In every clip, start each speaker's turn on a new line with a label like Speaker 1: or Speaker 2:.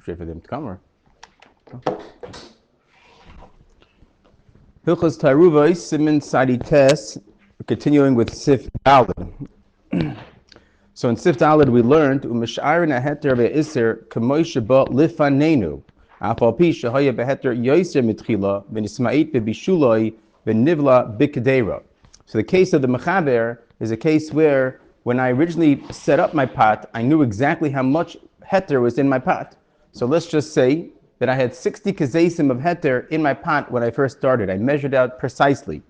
Speaker 1: straight for them to come, or? Hilchos Taruvos, Siman Sadi Tes, continuing with Sif Daled. So in Sif Daled we learned, Umesh'arin aheter ve'isr k'moy sheba lifanenu, afal pi shehaya beheter yoser mitchila, v'nisma'it v'bishuloi, v'nivla b'kedera. So the case of the Mechaber is a case where, when I originally set up my pot, I knew exactly how much heter was in my pot. So let's just say that I had 60 kazesim of heter in my pot when I first started. I measured out precisely.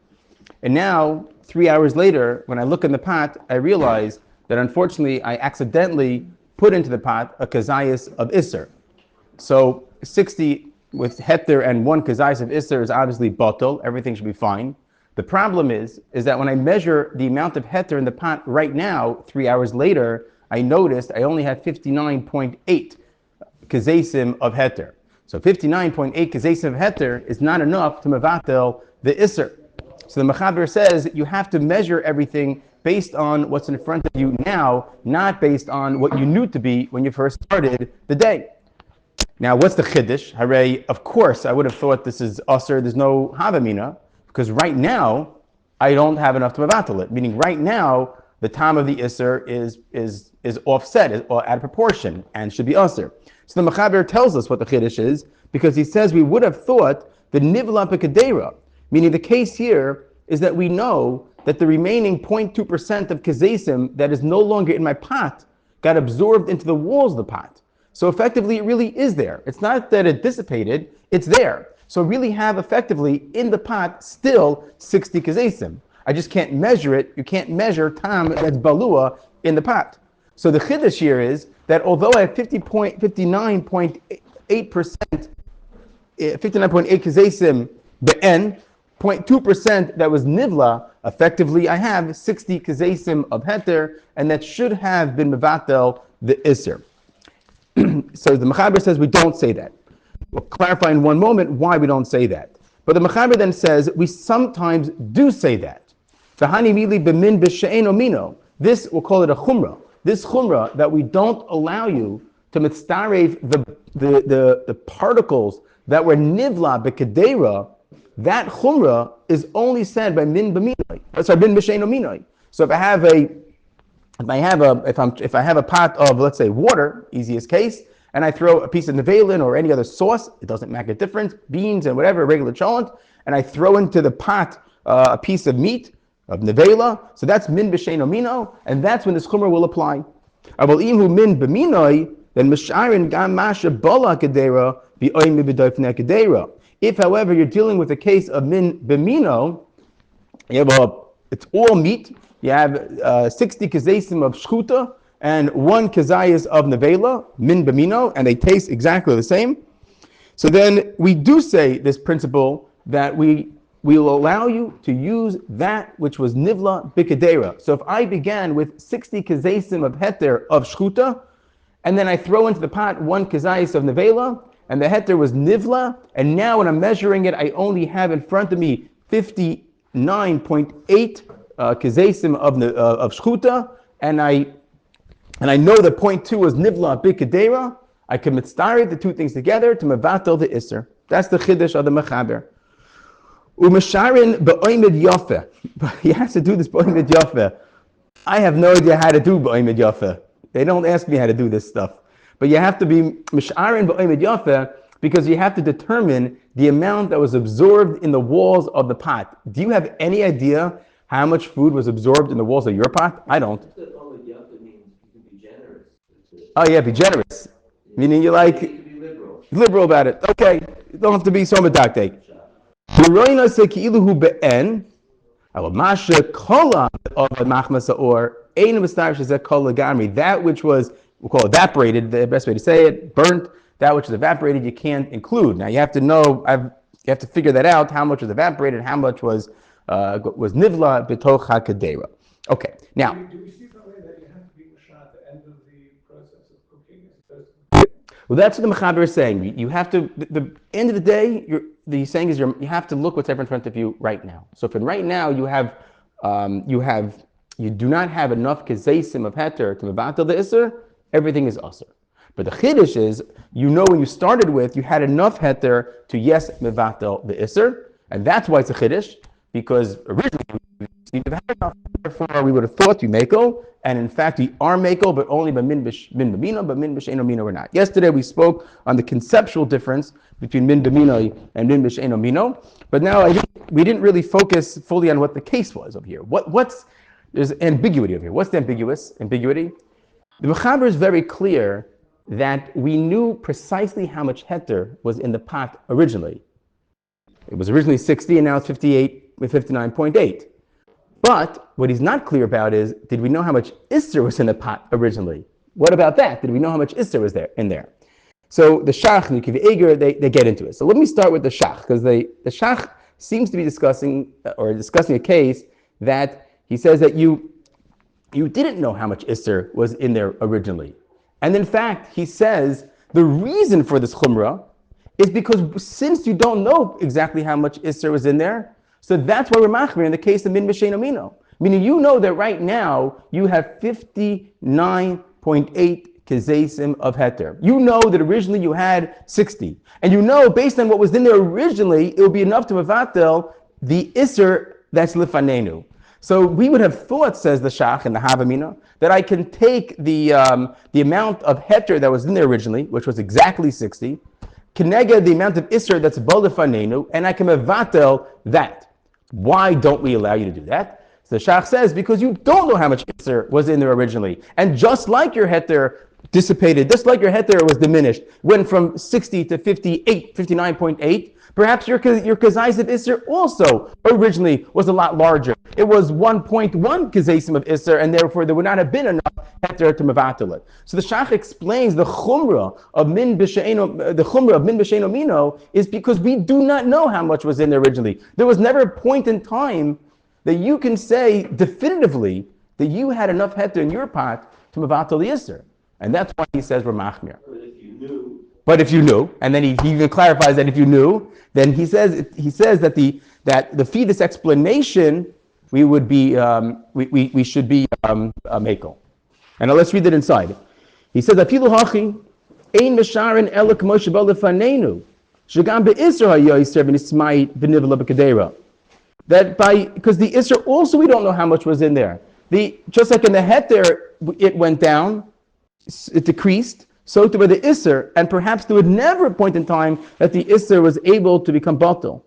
Speaker 1: And now, 3 hours later, when I look in the pot, I realize that unfortunately I accidentally put into the pot a kazayas of Isser. So 60 with heter and 1 kazayas of Isser is obviously batel, everything should be fine. The problem is that when I measure the amount of heter in the pot right now, 3 hours later, I noticed I only have 59.8 kazesim of heter. So 59.8 kazesim of heter is not enough to mevatel the Isser. So the Mechaber says you have to measure everything based on what's in front of you now, not based on what you knew to be when you first started the day. Now, what's the chiddush? Hooray, of course, I would have thought this is usher, there's no havamina, because right now, I don't have enough to mevatel it. Meaning right now, the time of the Isser is offset, is out of proportion, and should be usher. So the Mechaber tells us what the chiddush is, because he says we would have thought the nivla b'kedera, meaning the case here is that we know that the remaining 0.2% of kazesim that is no longer in my pot got absorbed into the walls of the pot. So effectively, it really is there. It's not that it dissipated, it's there. So really have effectively in the pot still 60 kazesim. I just can't measure it. You can't measure tam that's balua in the pot. So the chiddush here is that although I have 59.8%, 59.8 kazesim be'en, 0.2% that was nivla, effectively I have 60 kazesim of heter, and that should have been mevatel the Isser. So the Mechaber says we don't say that. We'll clarify in one moment why we don't say that. But the Mechaber then says we sometimes do say that. This, we'll call it a chumrah. This chumrah that we don't allow you to mitzaref the particles that were nivla b'kedera, that chumrah is only said by min b'minoi. Sorry, min b'sheino minoi. So if I have a pot of, let's say, water, easiest case, and I throw a piece of nevelin or any other sauce, it doesn't make a difference, beans and whatever, regular cholent, and I throw into the pot a piece of meat, of nevela, so that's min b'sheino mino, and that's when this chumrah will apply. Aval imhu min b'minoi, then misharin gam masha bala kedera b'oim b'dofne kedera. If, however, you're dealing with a case of min b'mino, it's all meat. You have 60 kazesim of shchuta and 1 kazayas of nevela, min b'mino, and they taste exactly the same. So then we do say this principle that we will allow you to use that which was nivla b'kedera. So if I began with 60 kazesim of heter of shchuta, and then I throw into the pot 1 kazayas of nevela, and the heter was nivla, and now when I'm measuring it, I only have in front of me 59.8 kazesim of shchuta, and I know that 0.2 was nivla b'kedera. I can mitzaref the two things together to mevatel the Isser. That's the chiddush of the Mechaber. Umesharin b'oimid yafeh. He has to do this b'oimid yafeh. I have no idea how to do b'oimid yafeh. They don't ask me how to do this stuff. But you have to be misharin b'oimid yafeh because you have to determine the amount that was absorbed in the walls of the pot. Do you have any idea how much food was absorbed in the walls of your pot? I don't.
Speaker 2: B'oimid yafeh means you can be generous.
Speaker 1: Oh yeah, be generous. Meaning you like liberal about it. Okay, you don't have to be so medactic. That which was, we'll call evaporated, the best way to say it, burnt, that which is evaporated, you can't include. Now you have to know, you have to figure that out, how much was evaporated, how much was nivla b'toch hakadera. Okay, now.
Speaker 3: Do we see from here that you have to be mushah at the end of the process of cooking as opposed to?
Speaker 1: Well, that's what the Mechaber is saying. You have to, the end of the day, the saying is you have to look what's ever in front of you right now. So if in right now you do not have enough kazesim of heter to mevatel the Isser, everything is usher. But the chiddush is, when you started with, you had enough heter to yes mevatel the iser, and that's why it's a chiddush, because originally we seem to have enough. Therefore, we would have thought you mako, and in fact we are mako, but only by min b'mino, but min b'sheino mino we're not. Yesterday we spoke on the conceptual difference between min b'mino and min b'sheino mino, but now I think we didn't really focus fully on what the case was over here. There's ambiguity over here. What's the ambiguity? The Mechaber is very clear that we knew precisely how much heter was in the pot originally. It was originally 60 and now it's 58 with 59.8. But what he's not clear about is, did we know how much Isser was in the pot originally? What about that? Did we know how much Isser was in there? So the Shach and the Kiv Eger, they get into it. So let me start with the Shach, because the Shach seems to be discussing a case that he says that you didn't know how much Isser was in there originally. And in fact, he says the reason for this Chumrah is because since you don't know exactly how much Isser was in there, so that's why we're machmir in the case of min b'sheino mino. Meaning you know that right now you have 59.8 kezesim of heter. You know that originally you had 60. And you know based on what was in there originally, it would be enough to mevatel the Isser that's lifanenu. So we would have thought, says the Shach and the Havamina, that I can take the amount of heter that was in there originally, which was exactly 60, kenega the amount of Isser that's balifanenu, and I can mevatel that. Why don't we allow you to do that? So the Shach says, because you don't know how much Isser was in there originally. And just like your heter dissipated, just like your heter was diminished, went from 60 to 58, 59.8, perhaps your kazaisim Isser also originally was a lot larger. It was 1.1 kazaisim of Isser, and therefore there would not have been enough heter to mevatel it. So the Shach explains the chumrah of min b'sheino mino is because we do not know how much was in there originally. There was never a point in time that you can say definitively that you had enough heter in your pot to mevatel the Isser. And that's why he says we're machmir. But if you knew, and then he even clarifies that if you knew, then he says that the fetus explanation we would be we should be makel. And now let's read it inside. He says afilu hachi ein mesharin ela k'mo sheba lefanenu shegam be'isra hayoyser v'nismai v'nivla b'kedera. That because the Isser also we don't know how much was in there. Just like in the heter it went down, it decreased. So to the Isser, and perhaps there would never a point in time that the Isser was able to become batal.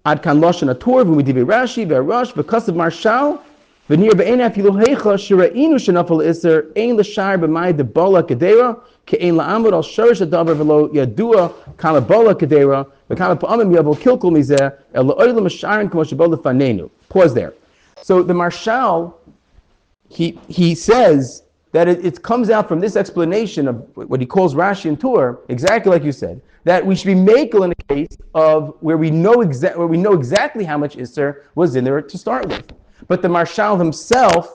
Speaker 1: Ad kan loshen ator v'umidivi Rashi v'Aruch v'kasav marshal v'nir be'ena afilu heicha shirainu shenafal Isser ein l'shar b'mai debala kedera ke'ein la'amud al shorish hadavar v'lo yadua kama bala kedera v'kama pa'amim yabol kilkul mizeh el la'oilam asharin k'mo shebol lefanenu. Pause there. So the marshal, he says that it comes out from this explanation of what he calls Rashi and Tur, exactly like you said, that we should be makel in a case of where we know exactly how much Isser was in there to start with. But the Marshal himself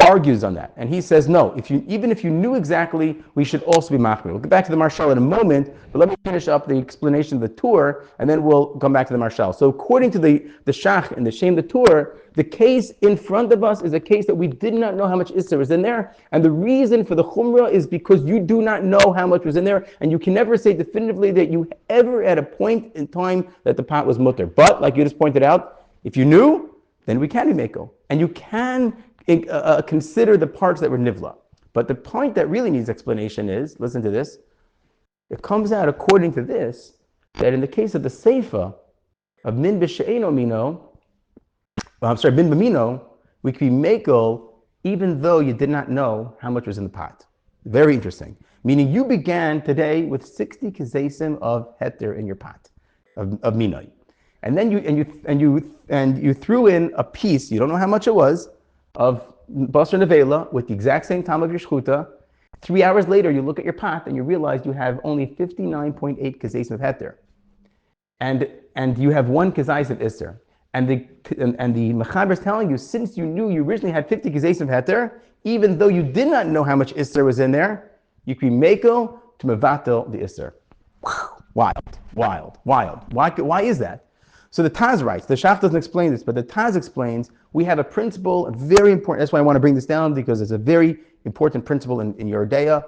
Speaker 1: argues on that, and he says no. Even if you knew exactly, we should also be machmir. We'll get back to the Marshal in a moment, but let me finish up the explanation of the Tur, and then we'll come back to the Marshal. So according to the Shach and the Shem the Tur, the case in front of us is a case that we did not know how much Isser was in there, and the reason for the Chumrah is because you do not know how much was in there, and you can never say definitively that you ever at a point in time that the pot was mutter. But, like you just pointed out, if you knew, then we can be meko, and you can consider the parts that were nivla. But the point that really needs explanation is, listen to this, it comes out according to this, that in the case of the Seifa of min b'she'eno mino, min b'mino, we can be makel even though you did not know how much was in the pot. Very interesting. Meaning you began today with 60 kezesim of heter in your pot of minoi, and then you threw in a piece, you don't know how much it was, of basar nevela with the exact same time of your shchuta. 3 hours later, you look at your pot and you realize you have only 59.8 kezesim of heter, and you have one kezais of isser. And the Mechaber is telling you, since you knew you originally had 50 kezesim of heter, even though you did not know how much isser was in there, you can be meko to mevatel the isser. Wild. Why is that? So the Taz writes, the Shach doesn't explain this, but the Taz explains, we have a principle, very important, that's why I want to bring this down, because it's a very important principle in Yoreh.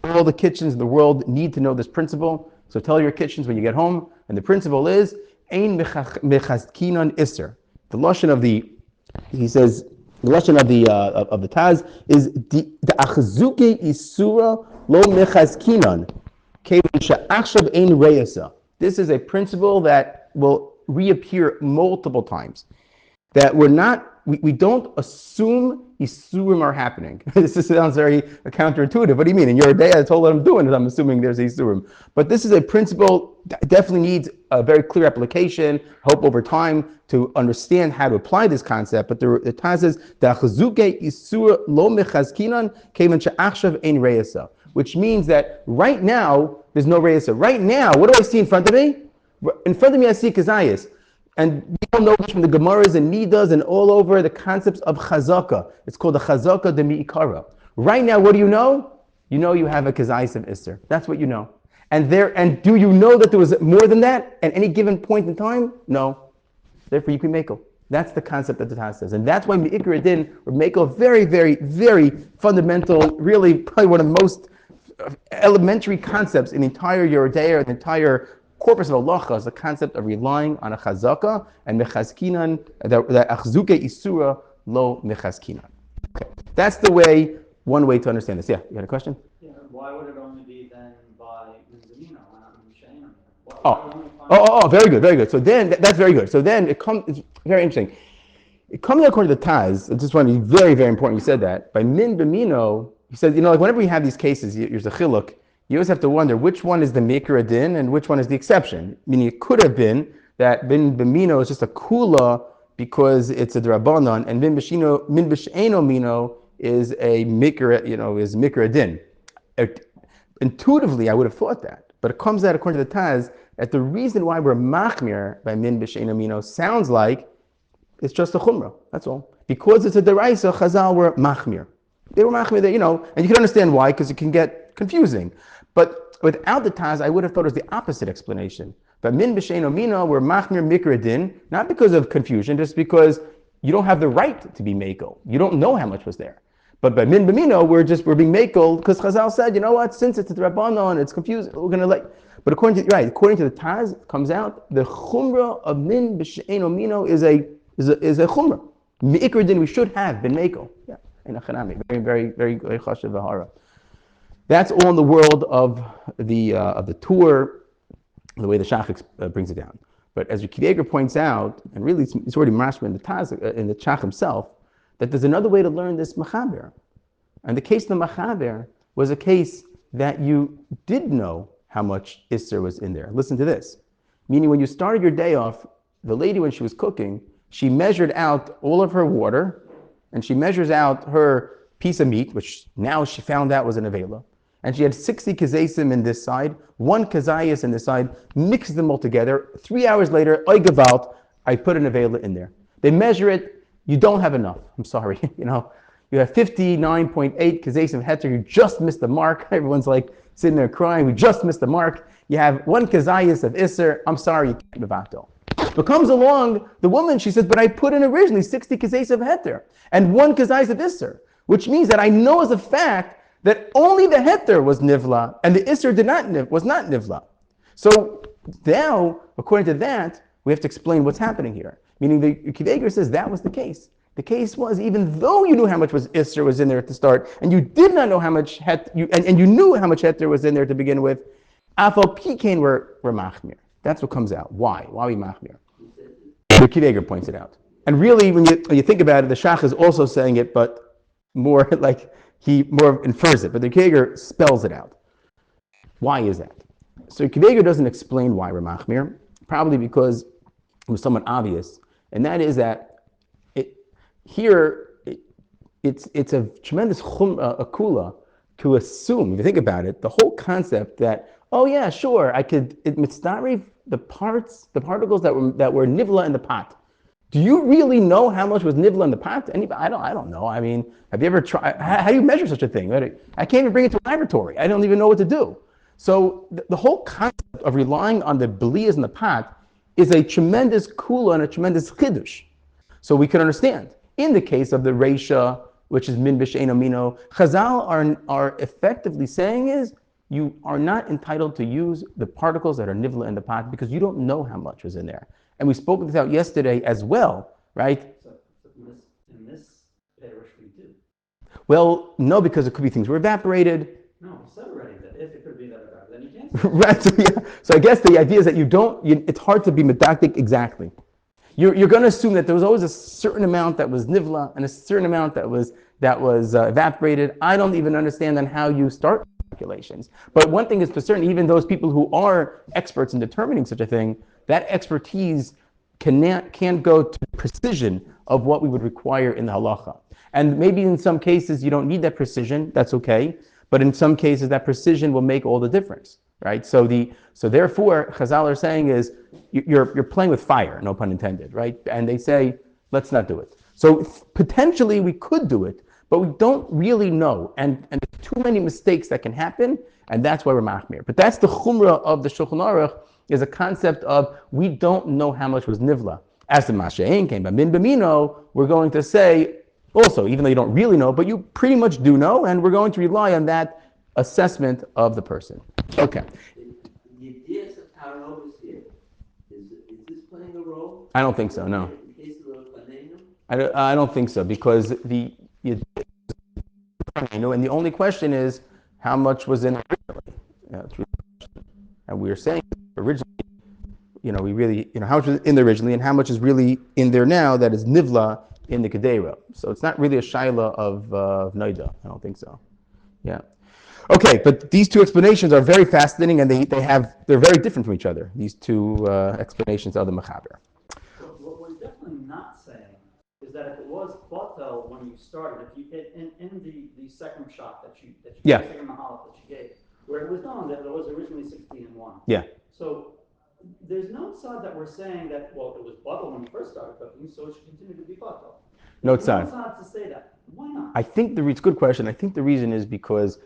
Speaker 1: All the kitchens in the world need to know this principle. So tell your kitchens when you get home. And the principle is, Ein mechazkinon iser. The lashon of the, he says, the lashon of the Taz is the achzuke isura lo mechazkinon kevin she'achshav ein reyasa. This is a principle that will reappear multiple times. That we don't assume Isurim are happening. This sounds very counterintuitive. What do you mean? In your day, that's all that I'm doing is I'm assuming there's Isurim. But this is a principle that definitely needs a very clear application, hope over time to understand how to apply this concept. But the Taz says, Da'chazuke Isur lo mechazkinan kevan she'achshav ein reyasa. Which means that right now, there's no reyasa. Right now, what do I see in front of me? In front of me, I see Kazayas. And we all know this from the Gemaras and Nidas and all over the concepts of chazaka. It's called the chazaka de mi'ikara. Right now, what do you know? You know you have a kazayis of Isser. That's what you know. And do you know that there was more than that at any given point in time? No. Therefore, you can makel. That's the concept that the Taz says. And that's why mi'ikar din or makel, very, very, very fundamental, really probably one of the most elementary concepts in the entire Yoreh and the entire corpus of halacha is the concept of relying on a chazaka and mechazkinan, the achzuke isura lo mechazkinan. Okay, that's the way, one way to understand this. Yeah, you had a question?
Speaker 4: Yeah, why would it only be then by Mizamino, why not Mishayim?
Speaker 1: Very good, very good. So then, that's very good. So then it's very interesting. It comes according to the Taz, I just want to be very, very important you said that, by min b'mino, he says, like whenever we have these cases, there's a chiluk, you always have to wonder which one is the maker adin and which one is the exception. Meaning it could have been that bin b'mino is just a kula because it's a drabanan, and bin b'she'eno mino is a maker, is maker adin. Intuitively, I would have thought that, but it comes out according to the Taz that the reason why we're machmir by min b'she'eno mino sounds like it's just a chumrah. That's all. Because it's a deraisa, Chazal were machmir. They were machmir, and you can understand why because it can get confusing. But without the Taz, I would have thought it was the opposite explanation. But min b'she'eno mino, we're machmir mikra din, not because of confusion, just because you don't have the right to be makel. You don't know how much was there. But by min b'mino, we're being makel because Chazal said, you know what, since it's a Rabbanon, it's confusing, we're going to But according to the Taz, it comes out, the chumrah of min b'she'eno mino is a chumrah. Mikra din, we should have been makel. Yeah, in a chanami, very, very, very chashav v'hara. That's all in the world of the tour, the way the Shach brings it down. But as Yomi points out, and really it's already mashma in the Taz, in the Shach himself, that there's another way to learn this machaber. And the case of the machaber was a case that you did know how much Isser was in there. Listen to this. Meaning when you started your day off, the lady when she was cooking, she measured out all of her water, and she measures out her piece of meat, which now she found out was an avela. And she had 60 kazesim in this side, 1 kazayas in this side, mixed them all together. 3 hours later, oy gevalt, I put an avela in there. They measure it, you don't have enough. I'm sorry, you have 59.8 kazesim heter, you just missed the mark. Everyone's like sitting there crying, we just missed the mark. You have 1 kazayas of Isser, I'm sorry, you can't mevatel. But comes along the woman, she says, but I put in originally 60 kazayas of heter and 1 kazayas of Isser, which means that I know as a fact that only the heter was nivla and the Isser was not nivla. So now, according to that, we have to explain what's happening here. Meaning the Yomi says that was the case. The case was even though you knew how much Isser was in there at the start, and you did not know how much and you knew how much heter was in there to begin with, afal pikein were machmir. That's what comes out. Why? Why we machmir? The Yomi points it out. And really, when you think about it, the Shach is also saying it, but more like he more infers it. But the Yomi spells it out. Why is that? So Yomi doesn't explain why we're machmir, probably because it was somewhat obvious, and that is that it's a tremendous akula to assume, if you think about it, the whole concept that, oh yeah, sure, I could mitzdarif the particles that were nivla in the pot. Do you really know how much was nivla in the pot? Anybody? I don't know. I mean, have you ever tried? How do you measure such a thing? I can't even bring it to a laboratory. I don't even know what to do. So the whole concept of relying on the beliyas in the pot is a tremendous kula and a tremendous chiddush. So we can understand. In the case of the Reisha, which is min b'shein amino. Chazal are effectively saying is, you are not entitled to use the particles that are nivla in the pot because you don't know how much was in there. And we spoke this out yesterday as well, right?
Speaker 4: So in this parish we do.
Speaker 1: Well, no, because it could be things were evaporated.
Speaker 4: No, we said already that if it could be that about, then you can't say.
Speaker 1: Right, so yeah. So I guess the idea is that it's hard to be medactic exactly. You're going to assume that there was always a certain amount that was nivla and a certain amount that was evaporated. I don't even understand on how you start calculations. But one thing is for certain, even those people who are experts in determining such a thing, that expertise can't go to precision of what we would require in the halacha. And maybe in some cases you don't need that precision, that's okay. But in some cases that precision will make all the difference, right? So therefore, Chazal are saying is, you're playing with fire, no pun intended, right? And they say, let's not do it. So potentially we could do it, but we don't really know. And there's too many mistakes that can happen, and that's why we're machmir. But that's the chumrah of the Shulchan Aruch, is a concept of we don't know how much was nivla. As the Masha'in came by min b'mino, we're going to say also, even though you don't really know, but you pretty much do know, and we're going to rely on that assessment of the person. Okay.
Speaker 2: The ideas of Taranobis here, is this playing a role?
Speaker 1: I don't think so, no.
Speaker 2: In the case of the Panenu?
Speaker 1: I don't think so, because and the only question is how much was in originally. Yeah, that's really the question. And we were saying originally, we really, how much was in there originally and how much is really in there now that is nivla in the Kedera. So it's not really a shaila of Noida. I don't think so. Yeah. Okay, but these two explanations are very fascinating, and they're very different from each other. These two explanations of the Mechaber.
Speaker 4: What we're definitely not saying is that if it was batel when you started, in the second shot that you
Speaker 1: Yeah.
Speaker 4: the second mahalach that you gave, where it was known that it was originally 16 and 1.
Speaker 1: Yeah.
Speaker 4: So there's no side that we're saying that, well, it was batel when you first started cooking, so it should continue to be batel.
Speaker 1: No
Speaker 4: There's
Speaker 1: side.
Speaker 4: no side to say that. Why not?
Speaker 1: I think it's a good question. I think the reason is because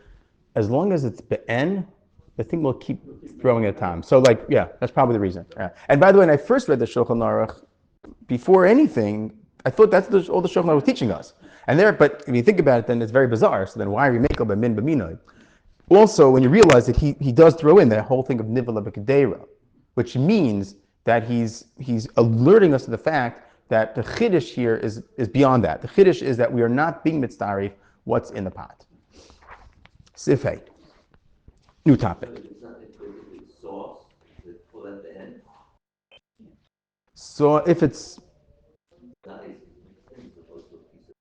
Speaker 1: as long as it's be'en, the thing will keep throwing at time. So that's probably the reason. Yeah. And by the way, when I first read the Shulchan Aruch, before anything, I thought that's all the Shulchan Aruch was teaching us. But if you think about it, then it's very bizarre. So then why are we making by min b'minoi? Also, when you realize that he does throw in that whole thing of nivla b'kedera, which means that he's alerting us to the fact that the chiddush here is beyond that. The chiddush is that we are not being mitzdarif what's in the pot. Sifei. New topic.
Speaker 2: It's not it's sauce, it's pull at the end.
Speaker 1: So if it's,
Speaker 2: Not it's supposed to be a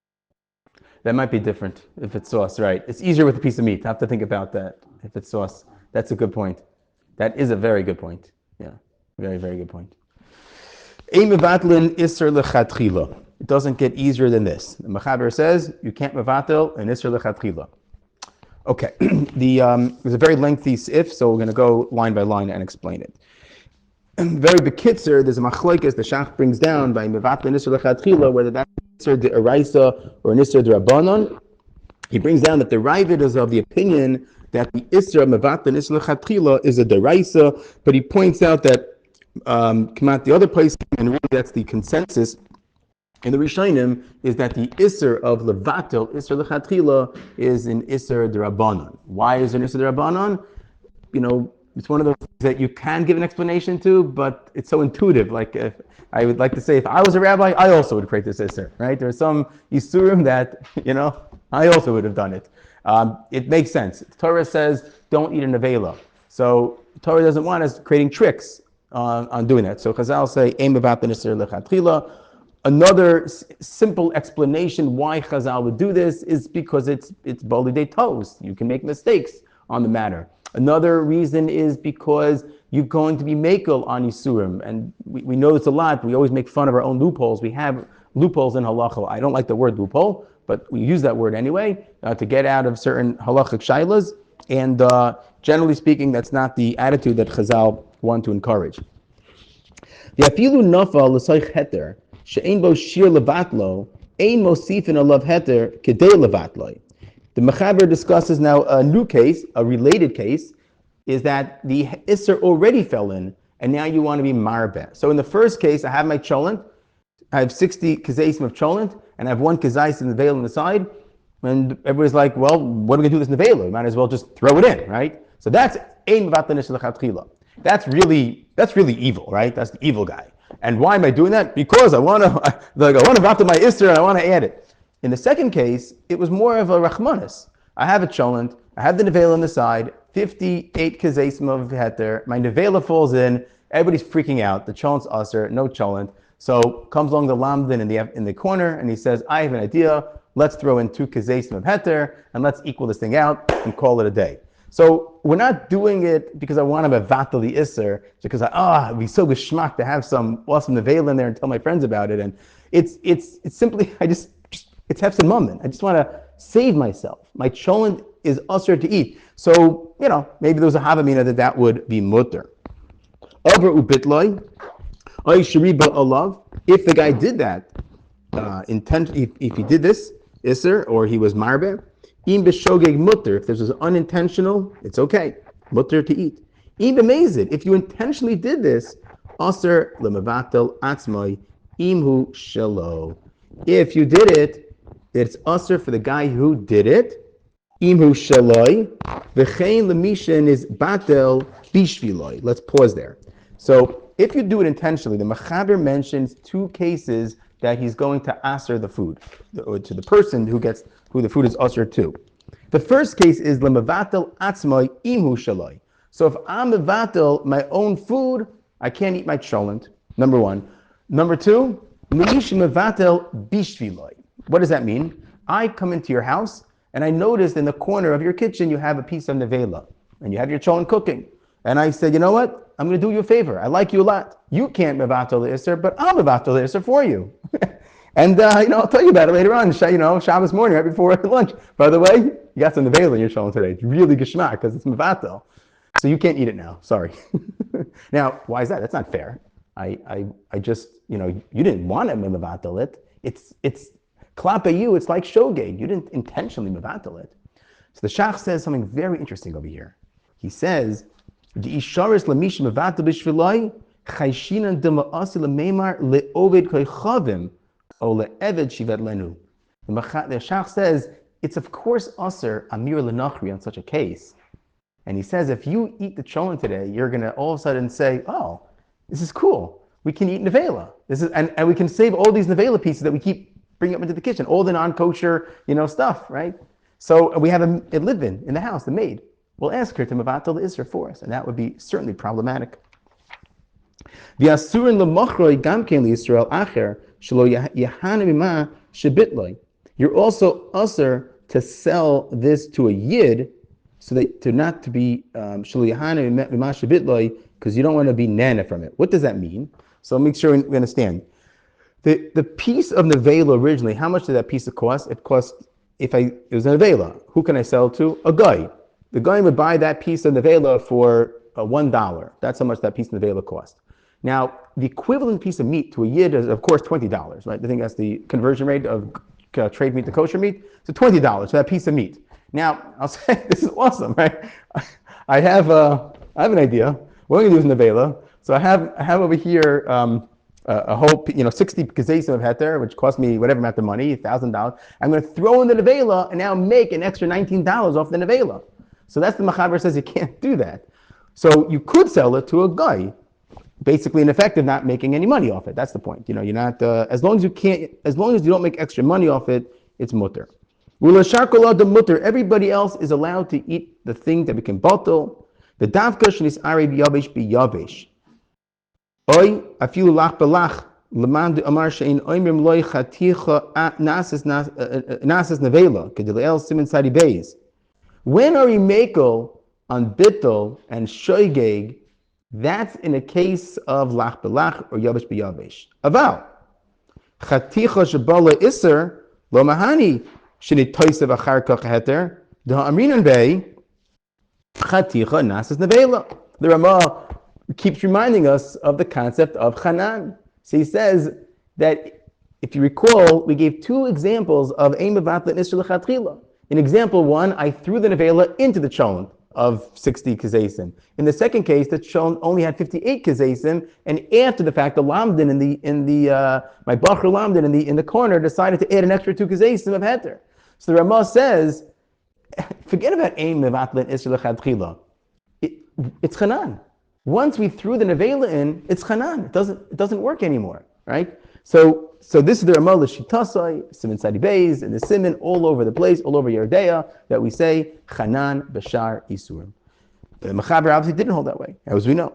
Speaker 2: piece of.
Speaker 1: that might be different if it's sauce, right? It's easier with a piece of meat. I have to think about that. If it's sauce, that's a good point. That is a very good point. Yeah, very, very good point. Ein mevatlin iser lechatchila. It doesn't get easier than this. The Mechaber says you can't mevatel an iser lechatchila. Okay, there's a very lengthy if, so we're going to go line by line and explain it. Very bekitzer, there's a machlokes the Shach brings down by mevatel iser lechatchila, whether that's iser de eraisa or an iser de rabbanon. He brings down that the Ravid is of the opinion that the iser mevatel iser lechatchila is a deraisa, but he points out that come out the other place, and really that's the consensus in the Rishonim, is that the Isser of Levatel, Isser Lechatchila, is an Isser D'Rabbanan. Why is it an Isser D'Rabbanan? It's one of those things that you can give an explanation to, but it's so intuitive. I would like to say, if I was a rabbi, I also would create this Isser, right? There's some Yisurim that, I also would have done it. It makes sense. The Torah says, don't eat a nevela. So the Torah doesn't want us creating tricks on doing that. So Chazal say, aim about the Nisr lechatchila. Another simple explanation why Chazal would do this is because it's Bali de toast. You can make mistakes on the matter. Another reason is because you're going to be makel on Yisurim. And we know this a lot. We always make fun of our own loopholes. We have loopholes in halacha. I don't like the word loophole, but we use that word anyway to get out of certain halachic shailas. And generally speaking, that's not the attitude that Chazal want to encourage. The afilu nafal l'soich heter she'ein bo shir levatlo ein mosifin alav heter kedei levatlo. The Mechaber discusses now a new case, a related case, is that the Isser already fell in, and now you want to be marbeh. So in the first case, I have my cholent, I have 60 kazaisim of cholent, and I have one kazais in the veil on the side. And everybody's like, well, what are we going to do with this nevela? We might as well just throw it in, right? So that's ein mevatel neder lechatchila. That's really evil, right? That's the evil guy. And why am I doing that? Because I want to mevatel my isser and I want to add it. In the second case, it was more of a rachmanis. I have a cholent, I have the nevela on the side, 58 kazesim of heter, my nevela falls in, everybody's freaking out, the cholent's usher, no cholent. So comes along the lamdin in the corner and he says, I have an idea, let's throw in 2 kazesim of heter and let's equal this thing out and call it a day. So we're not doing it because I want to mevatel the isser, because it'd be so geschmack to have some awesome nevela in there and tell my friends about it. And it's simply, it's hefs and moment. I just want to save myself. My cholent is usher to eat. So, maybe there was a havamina that would be mutter. Over ubitloi, oy shariba olav. If the guy did that, if he did this, isser, or he was marbe, im b'shogeg mutter. If this was unintentional, it's okay. Mutter to eat. Im b'mezid. If you intentionally did this, usher lemavatel atzmai imhu shelo. If you did it, it's usher for the guy who did it. Imhu shaloi, v'chein lemishin is batel bishviloi. Let's pause there. So if you do it intentionally, the Mechaber mentions 2 cases that he's going to asser the food, or to the person who the food is usher to. The first case is lemavatel atzmai imhu shaloi. So if I'm mevatel my own food, I can't eat my cholent. Number 1. Number 2, lemishin mevatel bishviloi. What does that mean? I come into your house and I noticed in the corner of your kitchen you have a piece of nevela and you have your cholent cooking. And I said, you know what? I'm going to do you a favor. I like you a lot. You can't mevatel the isser, but I'll mevatel the isser for you. And I'll tell you about it later on. Shabbos morning, right before lunch. By the way, you got some nevela in your cholent today. It's really geschmack because it's mevatel. So you can't eat it now. Sorry. Now, why is that? That's not fair. I just, you didn't want to mevatel it. It's Klapa you, it's like shogeg. You didn't intentionally mevatel it. So the Shach says something very interesting over here. He says, the isharis lamish mevatel b'shvilai chayshinan dema'asi lemeimar le'oved koichavim o le'eved shivet lenu. The Shach says, it's of course aser amir lenachri on such a case. And he says, if you eat the cholent today, you're going to all of a sudden say, oh, this is cool. We can eat nevela. And we can save all these nevela pieces that we keep bring up into the kitchen, all the non-kosher, stuff, right? So we have a live-in in the house, the maid. We'll ask her to mevatel the isser for us, and that would be certainly problematic. V'asurin lemochroi gamken liYisrael acher shelo yahana mima shebitloi. You're also usher to sell this to a yid, so that not to be shelo yahana mima shebitloi, because you don't want to be nana from it. What does that mean? So make sure we understand. The piece of nevela originally, how much did that piece cost? It cost, it was a nevela. Who can I sell to? A guy. The guy would buy that piece of nevela for $1. That's how much that piece of nevela cost. Now, the equivalent piece of meat to a yid is, of course, $20, right? I think that's the conversion rate of trade meat to kosher meat. So $20 for that piece of meat. Now, I'll say, this is awesome, right? I have an idea. What I'm going to do is nevela. So I have over here a whole, 60 kazesim of heter, which cost me whatever amount of money, $1,000. I'm going to throw in the nevela and now make an extra $19 off the nevela. So that's the Mechaber says you can't do that. So you could sell it to a guy, basically in effect of not making any money off it. That's the point. You're not, as long as you don't make extra money off it, it's mutter. The mutter, everybody else is allowed to eat the thing that we can bottle. The davka shnis arib yavish be yavish. Oy afilu lach belach leman de amar shein oimrim loy chaticha nases nevela kedilel simin sadi beis. When are you makel on bittel and shoygeg? That's in a case of lach belach or yavish beyavish. Aval chaticha shebala iser lo mahani sheni toisev achar kach heter da amrinan bei chaticha nases nevela. The Ramah keeps reminding us of the concept of Hanan. So he says that, if you recall, we gave 2 examples of Ein Mevatel Isser L'Chatchila. In example 1, I threw the nevela into the cholent of 60 kazesim. In the second case, the cholent only had 58 kazesim, and after the fact, the lamdin my bachur lamdin in the corner decided to add an extra 2 kazesim of heter. So the Ramah says, forget about aim mevatlet isser l'chadchila. It's chanan. Once we threw the nevela in, it's chanan. It doesn't work anymore, right? So this is the Ramah l'shitasai, simin sadi beis, and the simin all over the place, all over Yoreh, that we say chanan b'shar isurim. The Mechaber obviously didn't hold that way, as we know.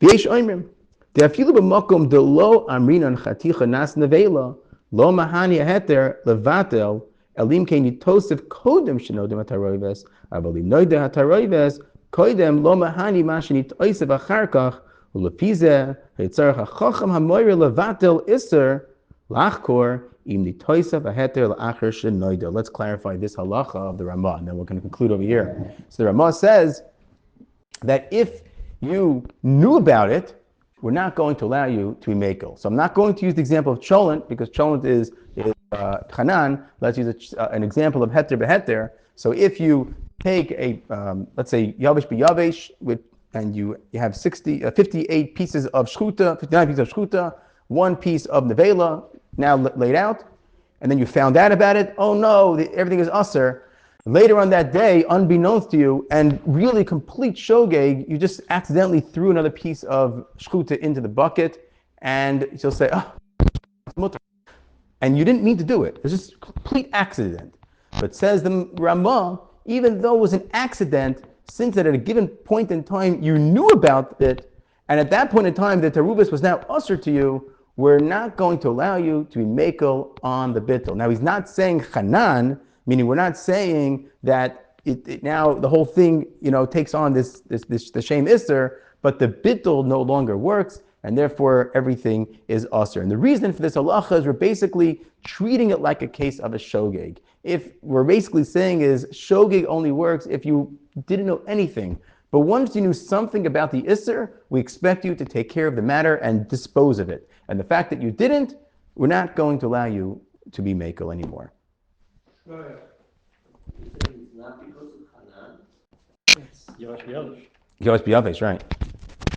Speaker 1: V'yesh oimrim, de'afilu b'makom de'lo amrinan chaticha nas nevela, lo mahani heter levatel, elim kein yitosef kodem shenodim hataroives, avalim noida hataroives, kodem lo mahani mashin yitosef acharkach, ulepize, hitzarach hachacham hamoyer levatel iser, lachkor, im nitoisef aheter la'acher shenoida. Let's clarify this halacha of the Ramah, and then we're going to conclude over here. So the Ramah says that if you knew about it, we're not going to allow you to be makel. So I'm not going to use the example of cholent, because cholent is chanan. Let's use an example of heter beheter. So if you take a, let's say, yavesh b'yavesh, and you have 58 pieces of shchuta, 59 pieces of shchuta, one piece of nevela now laid out, and then you found out about it, oh no, everything is usser. Later on that day, unbeknownst to you, and really complete shogeg, you just accidentally threw another piece of shchuta into the bucket, and you'll say, oh, it's mutter. And you didn't mean to do it. It's just a complete accident. But says the Ramah, even though it was an accident, since at a given point in time you knew about it, and at that point in time the terubis was now usher to you, we're not going to allow you to be makel on the bittul. Now he's not saying chanan, meaning we're not saying that it now the whole thing takes on this the shame isser, but the bittul no longer works, and therefore everything is usher. And the reason for this halacha is we're basically treating it like a case of a shogeg. If we're basically saying is shogeg only works if you didn't know anything. But once you knew something about the isser, we expect you to take care of the matter and dispose of it. And the fact that you didn't, we're not going to allow you to be makel anymore.
Speaker 3: Go ahead.
Speaker 2: You're saying it's not because of Hanan?
Speaker 4: Yosh b'yosh.
Speaker 1: Yosh b'yavesh, right.